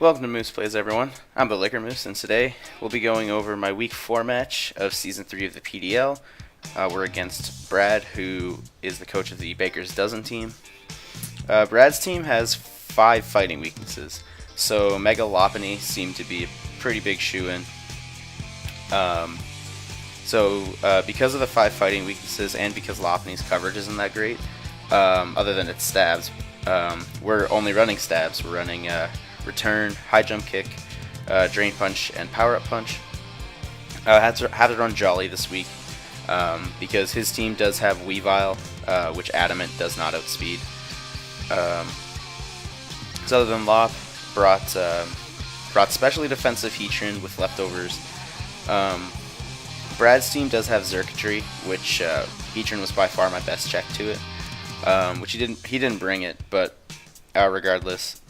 Welcome to Moose Plays, everyone. I'm the Liquor Moose, and today we'll be going over my Week 4 match of Season 3 of the PDL. We're against Brad, who is the coach of the Baker's Dozen team. Brad's team has 5 fighting weaknesses, so Mega Lopunny seemed to be a pretty big shoe-in. Because of the 5 fighting weaknesses, and because Lopunny's coverage isn't that great, other than its stabs, we're only running stabs. We're running Return, High Jump Kick, Drain Punch, and Power Up Punch. Had to run Jolly this week because his team does have Weavile, which Adamant does not outspeed. So other than Lop, brought specially defensive Heatran with leftovers. Brad's team does have Circuitry, which Heatran was by far my best check to it, which he didn't bring it, but regardless.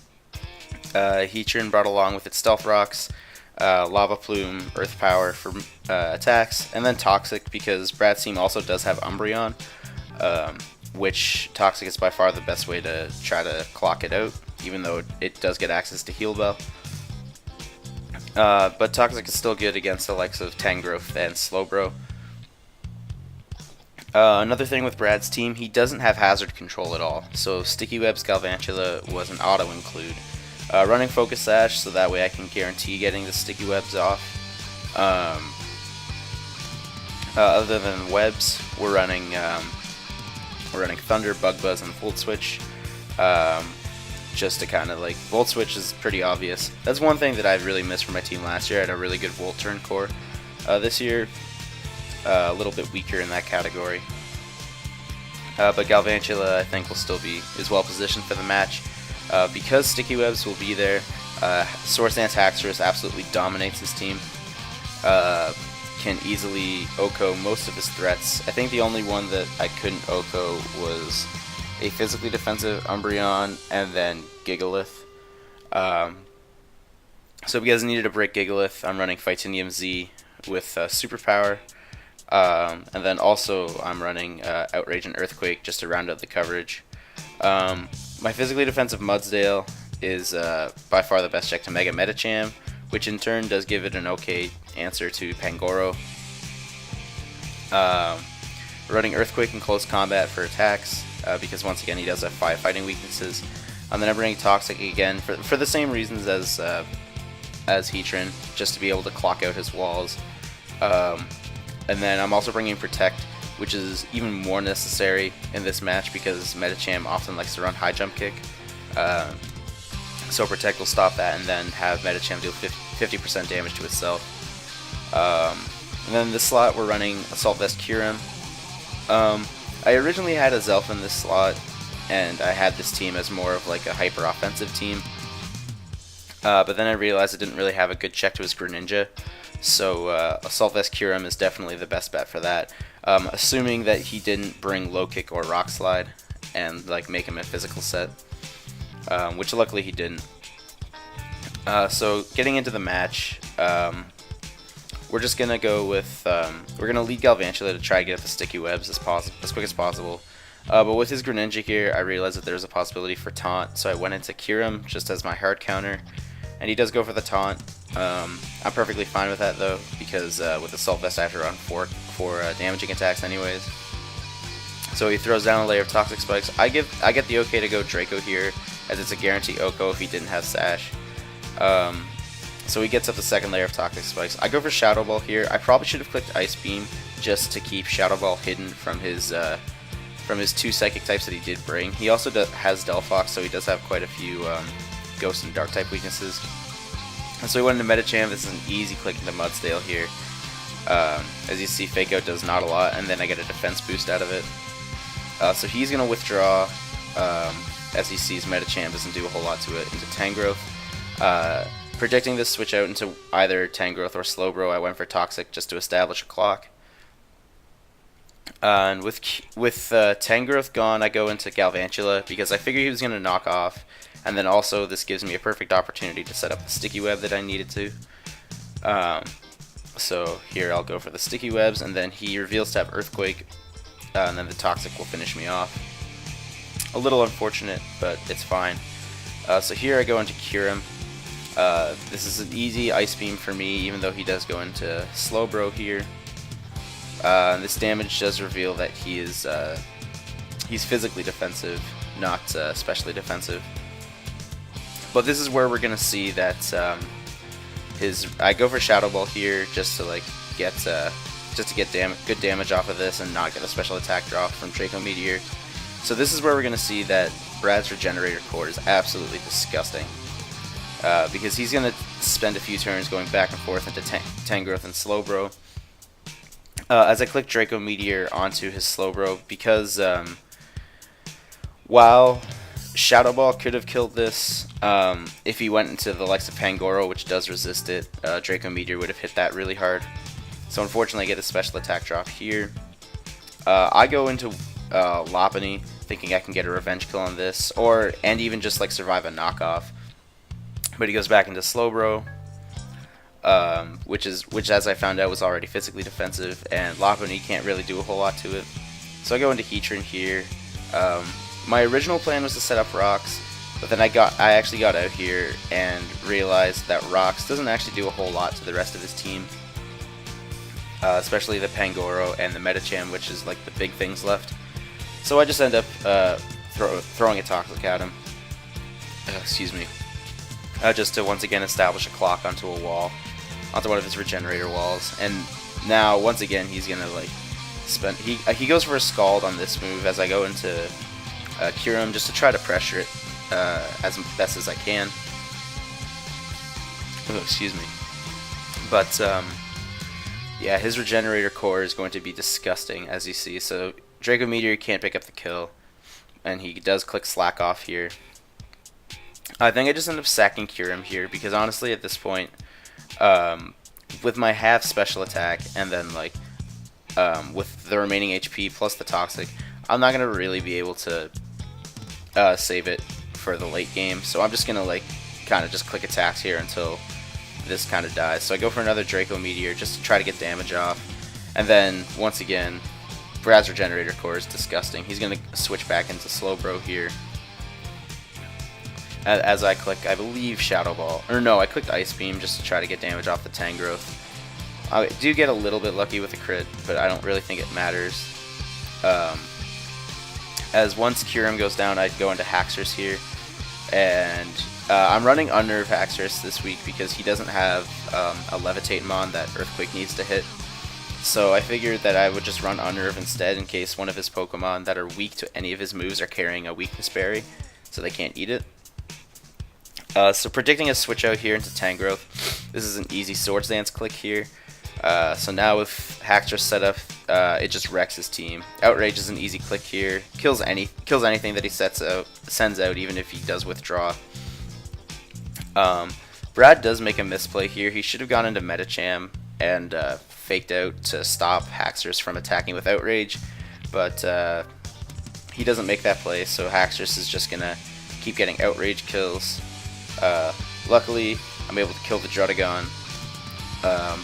Heatran brought along with its Stealth Rocks, Lava Plume, Earth Power for attacks, and then Toxic because Brad's team also does have Umbreon, which Toxic is by far the best way to try to clock it out, even though it does get access to Heal Bell. But Toxic is still good against the likes of Tangrowth and Slowbro. Another thing with Brad's team, he doesn't have Hazard Control at all, so Sticky Web's Galvantula was an auto-include. Running Focus Sash, so that way I can guarantee getting the Sticky Webs off. Other than Webs, we're running Thunder, Bug Buzz, and Volt Switch. Just to kind of Volt Switch is pretty obvious. That's one thing that I really missed from my team last year. I had a really good Volt Turn core. This year, a little bit weaker in that category. But Galvantula, I think, is well positioned for the match. Because Sticky Webs will be there, Swords Dance Haxorus absolutely dominates his team. Can easily OHKO most of his threats. I think the only one that I couldn't OHKO was a physically defensive Umbreon and then Gigalith. So because I needed to break Gigalith, I'm running Fightinium Z with Superpower. And then also I'm running Outrage and Earthquake just to round out the coverage. My physically defensive Mudsdale is by far the best check to Mega Medicham, which in turn does give it an okay answer to Pangoro. Running Earthquake in close combat for attacks, because once again he does have 5 fighting weaknesses. And then I'm running Toxic again for the same reasons as Heatran, just to be able to clock out his walls. And then I'm also bringing Protect, which is even more necessary in this match because Medicham often likes to run High Jump Kick. So Protect will stop that and then have Medicham deal 50% damage to itself. And then this slot we're running Assault Vest Kyurem. I originally had a Zelf in this slot, and I had this team as more of a hyper offensive team. But then I realized I didn't really have a good check to his Greninja. So Assault Vest Kyurem is definitely the best bet for that. Assuming that he didn't bring Low Kick or Rock Slide and make him a physical set, which luckily he didn't. So getting into the match, we're just gonna go with we're gonna lead Galvantula to try to get at the Sticky Webs as quick as possible. But with his Greninja here, I realized that there's a possibility for Taunt, so I went into Kyurem just as my hard counter, and he does go for the Taunt. I'm perfectly fine with that though, because with Assault Vest I have to run 4 damaging attacks anyways. So he throws down a layer of Toxic Spikes. I get the okay to go Draco here, as it's a guarantee OHKO if he didn't have Sash. So he gets up the second layer of Toxic Spikes. I go for Shadow Ball here. I probably should have clicked Ice Beam just to keep Shadow Ball hidden from his 2 Psychic types that he did bring. He also has Delphox, so he does have quite a few Ghost and Dark type weaknesses. And so we went into Medicham. This is an easy click into Mudsdale here. As you see, Fake Out does not a lot, and then I get a defense boost out of it. So he's going to withdraw, as he sees Medicham doesn't do a whole lot to it, into Tangrowth. Predicting this switch out into either Tangrowth or Slowbro, I went for Toxic just to establish a clock. And with Tangrowth gone, I go into Galvantula because I figured he was going to knock off. And then also this gives me a perfect opportunity to set up the Sticky Web that I needed to. So here I'll go for the Sticky Webs, and then he reveals to have Earthquake, and then the Toxic will finish me off. A little unfortunate, but it's fine. So here I go into Kyurem. This is an easy Ice Beam for me, even though he does go into Slowbro here. This damage does reveal that he's physically defensive, not specially defensive. But this is where we're gonna see that I go for Shadow Ball here just to like get good damage off of this and not get a special attack drop from Draco Meteor. So this is where we're gonna see that Brad's Regenerator core is absolutely disgusting. Because he's going to spend a few turns going back and forth into Tangrowth and Slowbro. As I click Draco Meteor onto his Slowbro, because while Shadow Ball could have killed this, if he went into the likes of Pangoro, which does resist it, Draco Meteor would have hit that really hard. So unfortunately I get a special attack drop here. I go into Lopunny, thinking I can get a revenge kill on this, and even just like survive a knockoff. But he goes back into Slowbro, which as I found out was already physically defensive, and Lopunny can't really do a whole lot to it. So I go into Heatran here. My original plan was to set up Rocks, but then I actually got out here and realized that Rocks doesn't actually do a whole lot to the rest of his team, especially the Pangoro and the Medicham, which is like the big things left. So I just end up throwing a Toxic at him. Excuse me. Just to once again establish a clock onto a wall, onto one of his Regenerator walls. And now once again he's gonna like he goes for a Scald on this move as I go into Kyurem just to try to pressure it as best as I can. Oh, excuse me. But yeah, his Regenerator core is going to be disgusting, as you see. So Draco Meteor can't pick up the kill, and he does click Slack Off here. I think I just end up sacking Kyurem here, because honestly at this point, with my half special attack and then like with the remaining HP plus the Toxic, I'm not going to really be able to save it for the late game. So I'm just going to like kind of just click attacks here until this kind of dies. So I go for another Draco Meteor just to try to get damage off. And then once again, Brad's Regenerator core is disgusting. He's going to switch back into Slowbro here. As I click, I believe, Shadow Ball. Or no, I clicked Ice Beam just to try to get damage off the Tangrowth. I do get a little bit lucky with the crit, but I don't really think it matters. As once Kyurem goes down, I'd go into Haxorus here. And I'm running Unnerve Haxorus this week because he doesn't have a Levitate Mon that Earthquake needs to hit. So I figured that I would just run Unnerve instead in case one of his Pokemon that are weak to any of his moves are carrying a Weakness Berry, so they can't eat it. So predicting a switch out here into Tangrowth, this is an easy Swords Dance click here. So now with Haxorus set up, it just wrecks his team. Outrage is an easy click here. Kills anything that he sends out, even if he does withdraw. Brad does make a misplay here. He should have gone into Medicham and faked out to stop Haxorus from attacking with Outrage, but he doesn't make that play, so Haxorus is just gonna keep getting Outrage kills. Luckily, I'm able to kill the Druddigon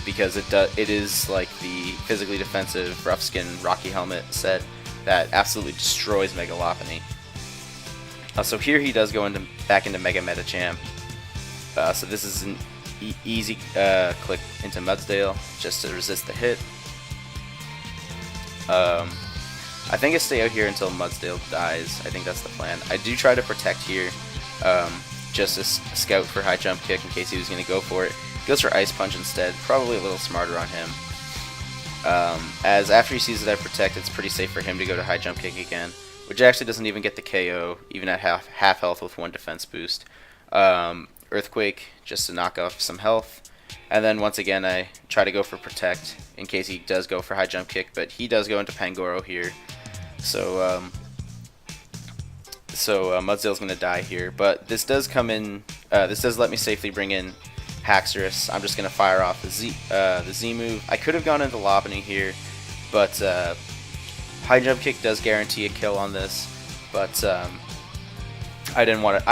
because it is like the physically defensive Rough Skin Rocky Helmet set that absolutely destroys Mega Lopunny. So here he does go back into Mega Medicham. So this is an easy click into Mudsdale just to resist the hit. I think I stay out here until Mudsdale dies. I think that's the plan. I do try to protect here. Just a scout for high jump kick in case he was going to go for it. He goes for Ice Punch instead, probably a little smarter on him. As after he sees that I protect, it's pretty safe for him to go to high jump kick again, which actually doesn't even get the KO, even at half health with 1 defense boost. Earthquake just to knock off some health, and then once again I try to go for protect in case he does go for high jump kick, but he does go into Pangoro here. So Mudsdale's going to die here, but this does come in. This does let me safely bring in Haxorus. I'm just going to fire off the Z move. I could have gone into Lopunny here, but high jump kick does guarantee a kill on this. But I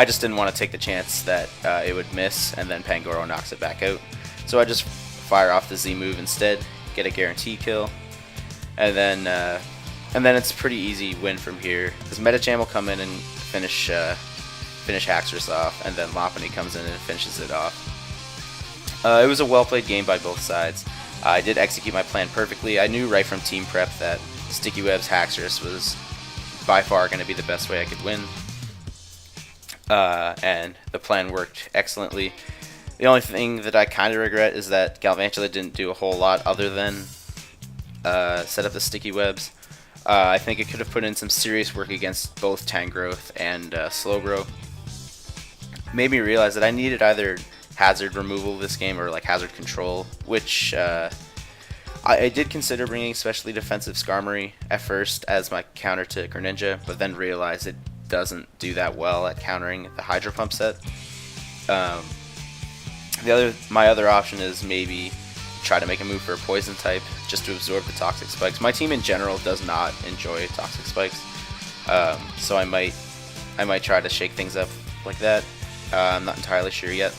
just didn't want to take the chance that it would miss, and then Pangoro knocks it back out. So I just fire off the Z move instead, get a guarantee kill, and then it's a pretty easy win from here, because Medicham will come in and finish Haxorus off, and then Lopunny comes in and finishes it off. It was a well-played game by both sides. I did execute my plan perfectly. I knew right from team prep that Sticky Web's Haxorus was by far going to be the best way I could win. And the plan worked excellently. The only thing that I kind of regret is that Galvantula didn't do a whole lot other than set up the Sticky Webs. I think it could have put in some serious work against both Tangrowth and Slowbro. Made me realize that I needed either hazard removal this game or like hazard control, which I did consider bringing especially defensive Skarmory at first as my counter to Greninja, but then realized it doesn't do that well at countering the Hydro Pump set. My other option is maybe try to make a move for a poison type just to absorb the toxic spikes. My team in general does not enjoy toxic spikes, so I might try to shake things up like that. I'm not entirely sure yet.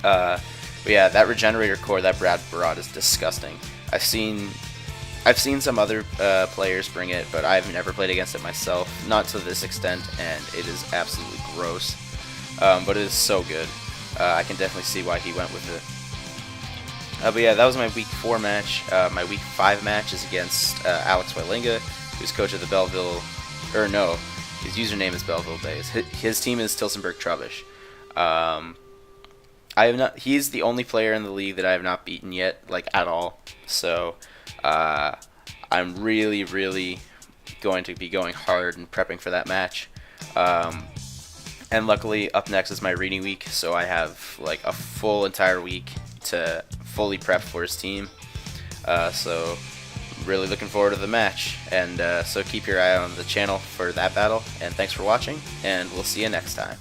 But yeah, that Regenerator core that Brad brought is disgusting. I've seen some other players bring it, but I've never played against it myself, not to this extent, and it is absolutely gross. But it is so good. I can definitely see why he went with it. But yeah, that was my Week 4 match. My Week 5 match is against Alex Wylinga, who's coach of the Belleville, or no, his username is Belleville Bays. His team is Tilsonburg Trubbish. He's the only player in the league that I have not beaten yet, like at all. So I'm really, really going to be going hard and prepping for that match. And luckily, up next is my reading week, so I have like a full entire week to fully prep for his team. So really looking forward to the match, and so keep your eye on the channel for that battle. And thanks for watching, and we'll see you next time.